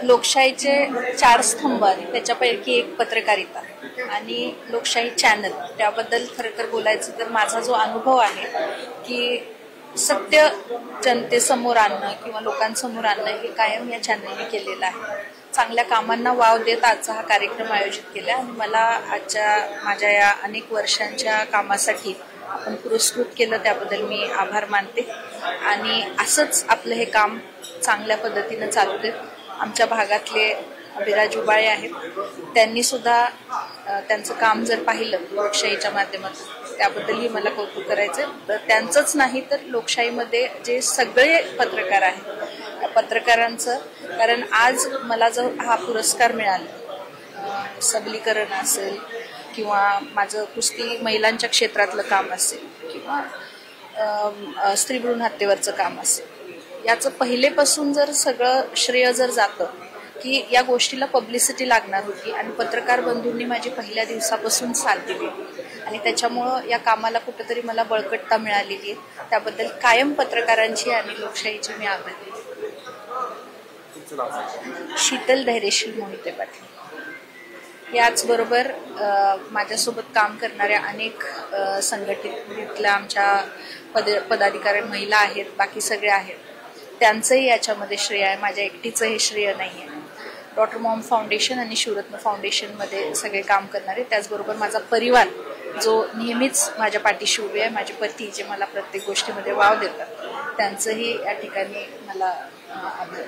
लोकशाहीचे 4 स्तंभ आहेत, त्याच्यापैकी एक पत्रकारिता आणि लोकशाही चॅनल. त्याबद्दल खरं तर बोलायचं तर माझा जो अनुभव आहे की सत्य जनतेसमोर आणणं किंवा लोकांसमोर आणणं हे कायम या चॅनलने केलेलं आहे. चांगल्या कामांना वाव देत आजचा हा कार्यक्रम आयोजित केला आणि मला माझ्या या अनेक वर्षांच्या कामासाठी आपण पुरस्कृत केलं त्याबद्दल मी आभार मानते आणि असंच आपलं हे काम चांगल्या पद्धतीनं चालू देत. आमच्या भागातले अभिराज उबाळे आहेत, त्यांनी सुद्धा त्यांचं काम जर पाहिलं लोकशाहीच्या माध्यमातून त्याबद्दलही मला कौतुक करायचं. तर त्यांचंच नाही तर लोकशाहीमध्ये जे सगळे पत्रकार आहेत त्या पत्रकारांचं, कारण आज मला जो हा पुरस्कार मिळाला, सबलीकरण असेल किंवा माझं कुस्ती महिलांच्या क्षेत्रातलं काम असेल किंवा स्त्री भ्रूण हत्येवरचं काम असेल, याचं पहिलेपासून जर सगळं श्रेय जर जातं की या गोष्टीला पब्लिसिटी लागणार होती आणि पत्रकार बंधूंनी माझी पहिल्या दिवसापासून साथ दिली आणि त्याच्यामुळं या कामाला कुठंतरी मला बळकटता मिळालेली आहे. त्याबद्दल कायम पत्रकारांची आणि लोकशाहीची मी आभारी आहे. शीतल धैर्यशील मोहिते पाटील. याचबरोबर माझ्यासोबत काम करणाऱ्या अनेक संघटनेतल्या आमच्या पदाधिकारी महिला आहेत, बाकी सगळे आहेत, त्यांचंही याच्यामध्ये श्रेय आहे, माझ्या एकटीचं हे श्रेय नाही आहे. डॉक्टर मॉम फाउंडेशन आणि शिवरत्न फाउंडेशनमध्ये सगळे काम करणारे, त्याचबरोबर माझा परिवार जो नेहमीच माझ्या पाठीशी उभे आहे, माझे पती जे मला प्रत्येक गोष्टीमध्ये वाव देतात, त्यांचंही या ठिकाणी मला आभार.